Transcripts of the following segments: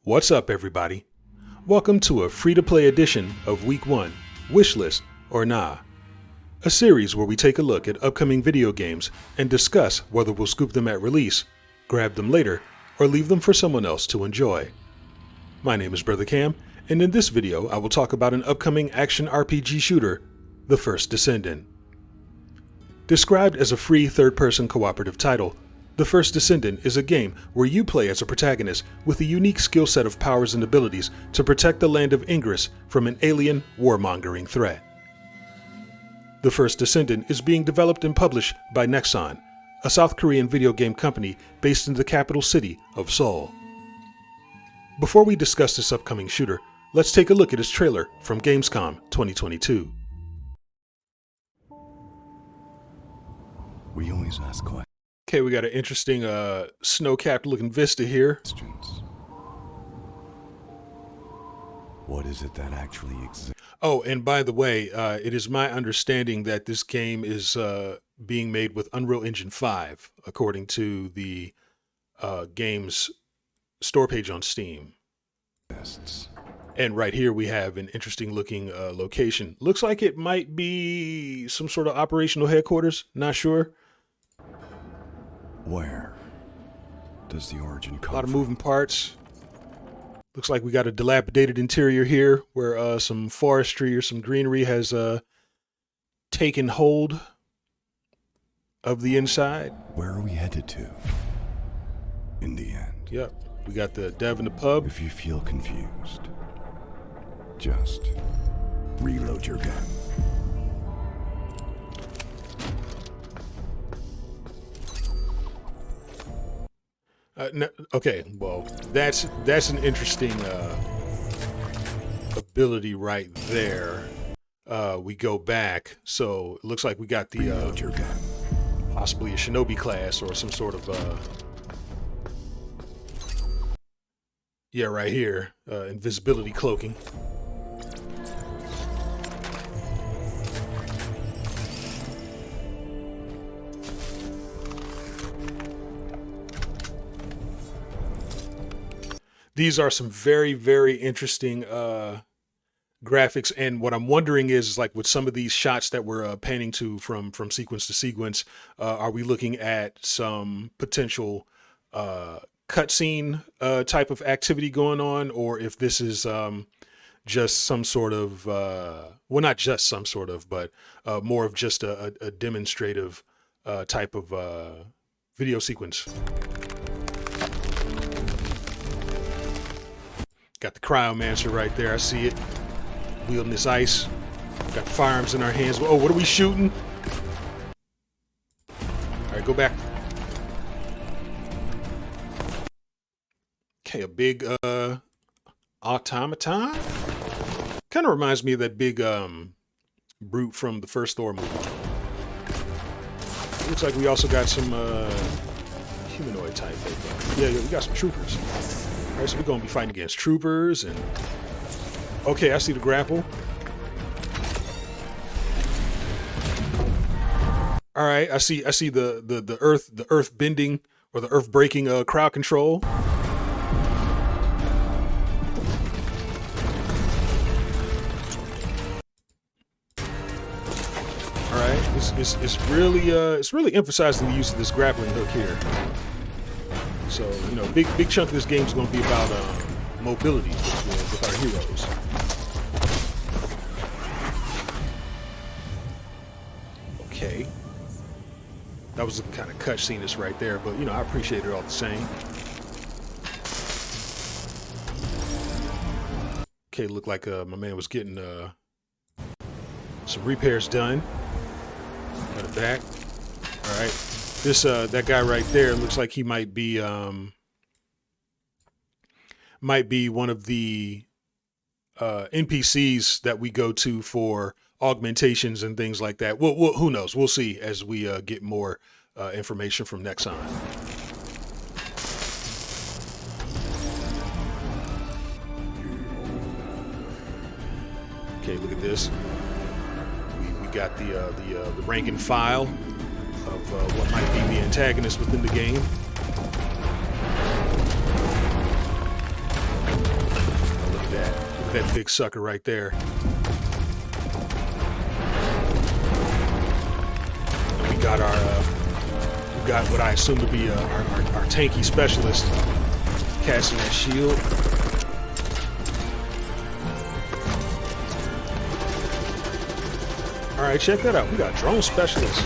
What's up, everybody? Welcome to a free-to-play edition of Week 1, Wishlist or Nah, a series where we take a look at upcoming video games and discuss whether we'll scoop them at release, grab them later, or leave them for someone else to enjoy. My name is Brother Cam, and in this video I will talk about an upcoming action RPG shooter, The First Descendant. Described as a free third-person cooperative title, The First Descendant is a game where you play as a protagonist with a unique skill set of powers and abilities to protect the land of Ingress from an alien, warmongering threat. The First Descendant is being developed and published by Nexon, a South Korean video game company based in the capital city of Seoul. Before we discuss this upcoming shooter, let's take a look at its trailer from Gamescom 2022. We always ask Okay, we got an interesting snow-capped looking vista here. questions. What is it that actually exists? Oh, and by the way, it is my understanding that this game is being made with Unreal Engine 5, according to the game's store page on Steam. And right here we have an interesting looking location. Looks like it might be some sort of operational headquarters, not sure. Where does the origin come A lot of from? moving parts. Looks like we got a dilapidated interior here where some forestry or some greenery has taken hold of the inside. Where are we headed to? In the end, Yep. We got the dev in the pub. if you feel confused, just reload your gun. Okay, well, that's an interesting ability right there. We go back, so it looks like we got the Reload your gun. possibly a shinobi class or some sort of yeah, right here, invisibility cloaking. These are some very, very interesting graphics, and what I'm wondering is like with some of these shots that we're panning to from sequence to sequence, are we looking at some potential cutscene type of activity going on, or if this is just some sort of well, not just some sort of, but more of just a demonstrative type of video sequence. Got the cryomancer right there. I see it. Wielding this ice. Got the firearms in our hands. Oh, what are we shooting? All right, go back. Okay, a big automaton. Kind of reminds me of that big brute from the first Thor movie. Looks like we also got some humanoid type of, yeah, we got some troopers. All right, so we're going to be fighting against troopers and... Okay, I see the grapple. All right, I see the earth bending or the earth breaking crowd control. All right, it's really emphasizing the use of this grappling hook here. So, you know, big chunk of this game is going to be about mobility with our heroes. Okay. That was a kind of cutscene right there, but, you know, I appreciate it all the same. Okay, looked like my man was getting some repairs done. Got it back. All right. This that guy right there looks like he might be one of the NPCs that we go to for augmentations and things like that. Well, who knows? We'll see as we get more information from Nexon. Okay, look at this. We got the rank and file of what might be the antagonist within the game. that big sucker right there. And we got what I assume to be our tanky specialist casting that shield. All right, check that out. We got drone specialists,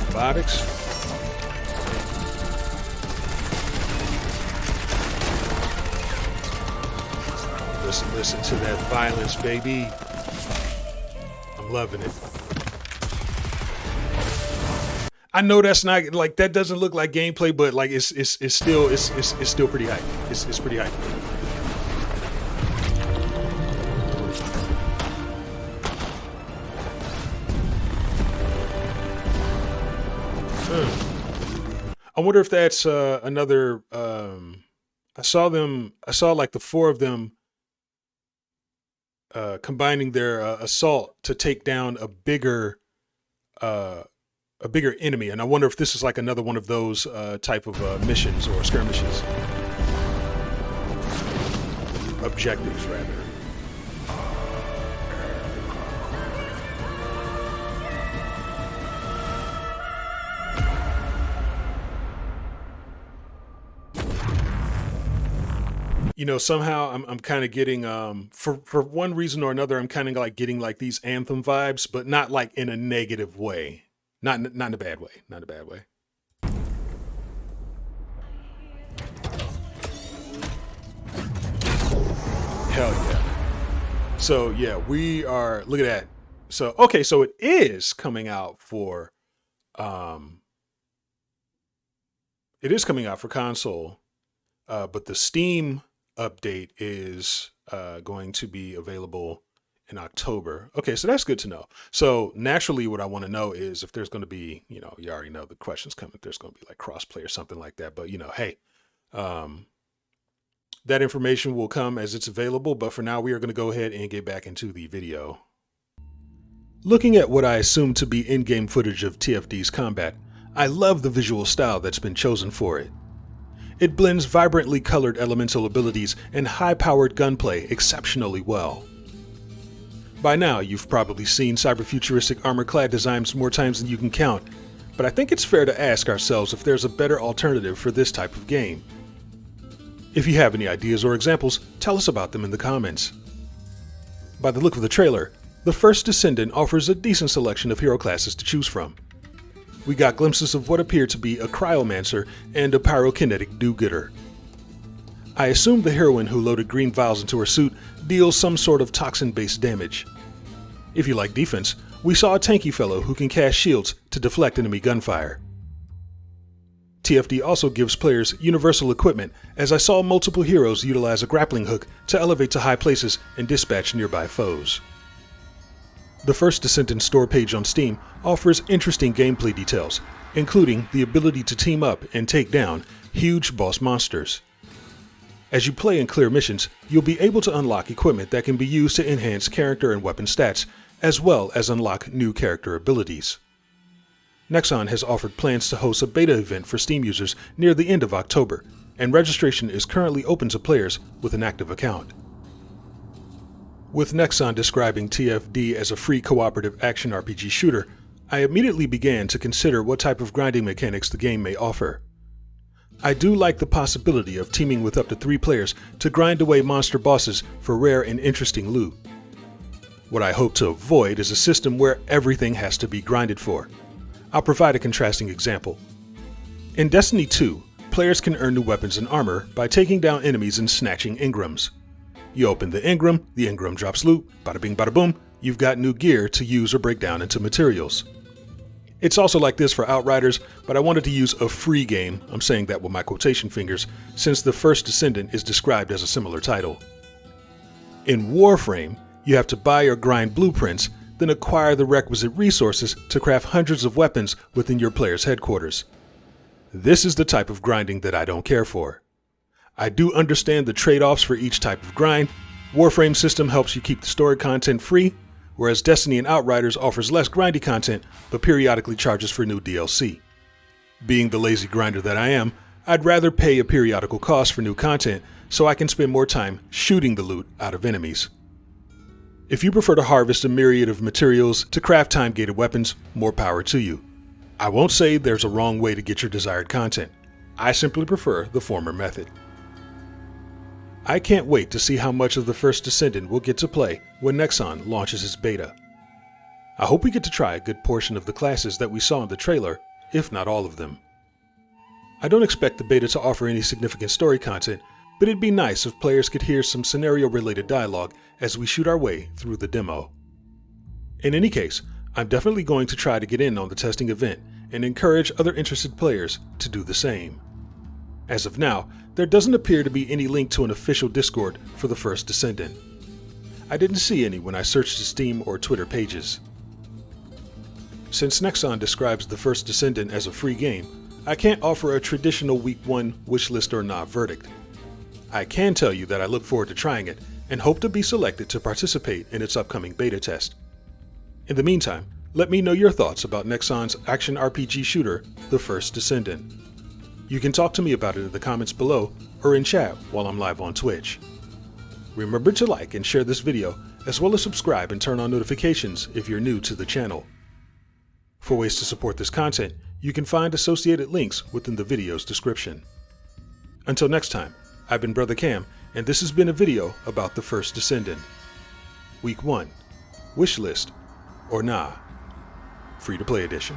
robotics. Listen to that violence, baby. I'm loving it. I know that's not like that doesn't look like gameplay, but like it's still pretty hype. It's pretty hype. I wonder if that's another. I saw like the four of them combining their assault to take down a bigger enemy, and I wonder if this is like another one of those type of missions or skirmishes, objectives rather. You know, somehow I'm kind of getting for one reason or another, I'm kind of like getting like these Anthem vibes, but not like in a negative way. Not in a bad way. Not in a bad way. Hell yeah. So yeah, we are, look at that. So, okay, so it is coming out for console, but the Steam update is going to be available in October. Okay, so that's good to know. So naturally what I want to know is if there's going to be, you know, you already know the questions coming, if there's going to be like crossplay or something like that. But, you know, hey, that information will come as it's available. But for now, we are going to go ahead and get back into the video. Looking at what I assume to be in-game footage of TFD's combat, I love the visual style that's been chosen for it. It blends vibrantly colored elemental abilities and high-powered gunplay exceptionally well. By now, you've probably seen cyber-futuristic armor-clad designs more times than you can count, but I think it's fair to ask ourselves if there's a better alternative for this type of game. If you have any ideas or examples, tell us about them in the comments. By the look of the trailer, the First Descendant offers a decent selection of hero classes to choose from. We got glimpses of what appeared to be a cryomancer and a pyrokinetic do-gooder. I assume the heroine who loaded green vials into her suit deals some sort of toxin-based damage. If you like defense, we saw a tanky fellow who can cast shields to deflect enemy gunfire. TFD also gives players universal equipment, as I saw multiple heroes utilize a grappling hook to elevate to high places and dispatch nearby foes. The First Descendant store page on Steam offers interesting gameplay details, including the ability to team up and take down huge boss monsters. As you play and clear missions, you'll be able to unlock equipment that can be used to enhance character and weapon stats, as well as unlock new character abilities. Nexon has offered plans to host a beta event for Steam users near the end of October, and registration is currently open to players with an active account. With Nexon describing TFD as a free cooperative action RPG shooter, I immediately began to consider what type of grinding mechanics the game may offer. I do like the possibility of teaming with up to 3 players to grind away monster bosses for rare and interesting loot. What I hope to avoid is a system where everything has to be grinded for. I'll provide a contrasting example. In Destiny 2, players can earn new weapons and armor by taking down enemies and snatching engrams. You open the engram drops loot, bada bing bada boom, you've got new gear to use or break down into materials. It's also like this for Outriders, but I wanted to use a free game, I'm saying that with my quotation fingers, since the First Descendant is described as a similar title. In Warframe, you have to buy or grind blueprints, then acquire the requisite resources to craft hundreds of weapons within your player's headquarters. This is the type of grinding that I don't care for. I do understand the trade-offs for each type of grind. Warframe system helps you keep the story content free, whereas Destiny and Outriders offers less grindy content, but periodically charges for new DLC. Being the lazy grinder that I am, I'd rather pay a periodical cost for new content so I can spend more time shooting the loot out of enemies. If you prefer to harvest a myriad of materials to craft time-gated weapons, more power to you. I won't say there's a wrong way to get your desired content. I simply prefer the former method. I can't wait to see how much of the First Descendant we'll get to play when Nexon launches its beta. I hope we get to try a good portion of the classes that we saw in the trailer, if not all of them. I don't expect the beta to offer any significant story content, but it'd be nice if players could hear some scenario-related dialogue as we shoot our way through the demo. In any case, I'm definitely going to try to get in on the testing event and encourage other interested players to do the same. As of now, there doesn't appear to be any link to an official Discord for the First Descendant. I didn't see any when I searched the Steam or Twitter pages. Since Nexon describes the First Descendant as a free game, I can't offer a traditional Week 1 wishlist or nah verdict. I can tell you that I look forward to trying it and hope to be selected to participate in its upcoming beta test. In the meantime, let me know your thoughts about Nexon's action RPG shooter, The First Descendant. You can talk to me about it in the comments below or in chat while I'm live on Twitch. Remember to like and share this video, as well as subscribe and turn on notifications if you're new to the channel. For ways to support this content, you can find associated links within the video's description. Until next time, I've been Brother Cam, and this has been a video about The First Descendant. Week 1, Wishlist or Nah, Free to Play Edition.